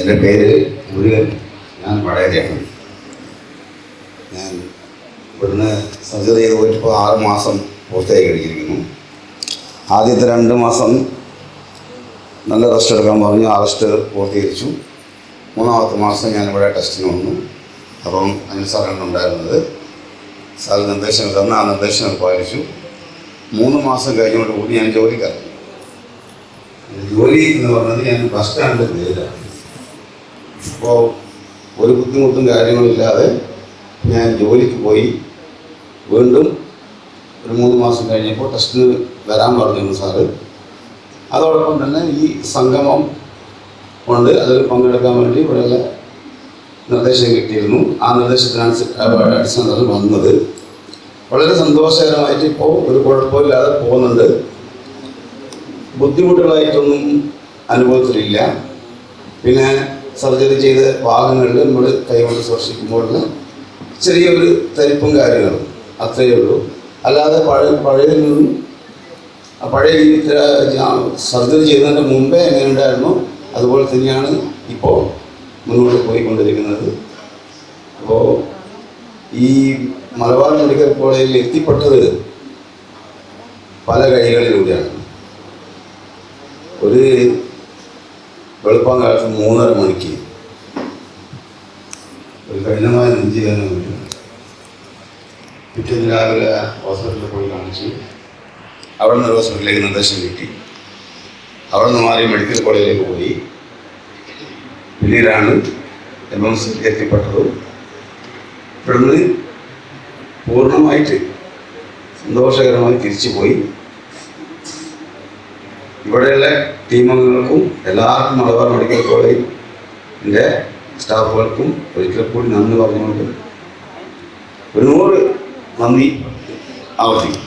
എൻ്റെ പേര് മുരുകൻ. ഞാൻ വടകരയാണ്. ഞാൻ ഇവിടുന്ന് സർജറി ചെയ്ത് പോയിട്ടിപ്പോൾ 6 മാസം പൂർത്തിയായി കഴിഞ്ഞിരിക്കുന്നു. ആദ്യത്തെ 2 മാസം നല്ല റെസ്റ്റ് എടുക്കാൻ പറഞ്ഞു. ആ റെസ്റ്റ് പൂർത്തീകരിച്ചു. 3-ാമത്തെ മാസം ഞാനിവിടെ ടെസ്റ്റിന് വന്നു. അപ്പം അതിന് സാറാണ് ഉണ്ടായിരുന്നത്. സാർ നിർദ്ദേശങ്ങൾ തന്ന ആ നിർദ്ദേശങ്ങൾ പാലിച്ചു. 3 മാസം കഴിഞ്ഞോടുകൂടി ഞാൻ ജോലിക്കാരൻ. ജോലി എന്ന് പറഞ്ഞത് ഞാൻ ബസ് സ്റ്റാൻഡിൽ പേരാണ്. അപ്പോൾ ഒരു ബുദ്ധിമുട്ടും കാര്യങ്ങളില്ലാതെ ഞാൻ ജോലിക്ക് പോയി. വീണ്ടും ഒരു 3 മാസം കഴിഞ്ഞപ്പോൾ ടെസ്റ്റിന് വരാൻ പറഞ്ഞിരുന്നു സാറ്. അതോടൊപ്പം തന്നെ ഈ സംഗമം കൊണ്ട് അതിൽ പങ്കെടുക്കാൻ വേണ്ടി ഇവിടെയുള്ള നിർദ്ദേശം കിട്ടിയിരുന്നു. ആ അടിസ്ഥാനത്തിൽ വന്നത് വളരെ സന്തോഷകരമായിട്ട് ഇപ്പോൾ ഒരു കുഴപ്പമില്ലാതെ പോകുന്നുണ്ട്. ബുദ്ധിമുട്ടുകളായിട്ടൊന്നും അനുഭവത്തിലില്ല. പിന്നെ സർജറി ചെയ്ത ഭാഗങ്ങളിൽ നമ്മൾ കൈകൊണ്ട് സ്പർശിക്കുമ്പോഴുള്ള ചെറിയൊരു തരിപ്പും കാര്യങ്ങളും അത്രയേ ഉള്ളൂ. അല്ലാതെ പഴയതിൽ നിന്നും പഴയ ജീവിതത്തിൽ സർജറി ചെയ്യുന്നതിൻ്റെ മുമ്പേ എങ്ങനെ ഉണ്ടായിരുന്നു അതുപോലെ തന്നെയാണ് ഇപ്പോൾ മുന്നോട്ട് പോയിക്കൊണ്ടിരിക്കുന്നത്. അപ്പോൾ ഈ മലബാർ മെഡിക്കൽ കോളേജിൽ എത്തിപ്പെട്ടത് പല കഴികളിലൂടെയാണ്. ഒരു വെളുപ്പം കാലത്ത് 3:30 മണിക്ക് ഒരു കഠിനമായ നെഞ്ചുവേദന വരും. പിറ്റേന്ന് രാവിലെ ഹോസ്പിറ്റലിൽ പോയി കാണിച്ചു. അവിടെ നിന്ന് ഹോസ്പിറ്റലിലേക്ക് നിർദ്ദേശം കിട്ടി. അവിടെ നിന്ന് മാറി മെഡിക്കൽ കോളേജിലേക്ക് പോയി. പിന്നീടാണ് MMC എത്തിപ്പെട്ടത്. ഇവിടുന്ന് പൂർണ്ണമായിട്ട് സന്തോഷകരമായി തിരിച്ചു പോയി. ഇവിടെയുള്ള ടീമംഗങ്ങൾക്കും എല്ലാവർക്കും മലബാർ മെഡിക്കൽ കോളേജിൻ്റെ സ്റ്റാഫുകൾക്കും ഒരിക്കൽ കൂടി നന്ദി പറഞ്ഞുകൊണ്ട് 100 നന്ദി ആവർത്തിക്കും.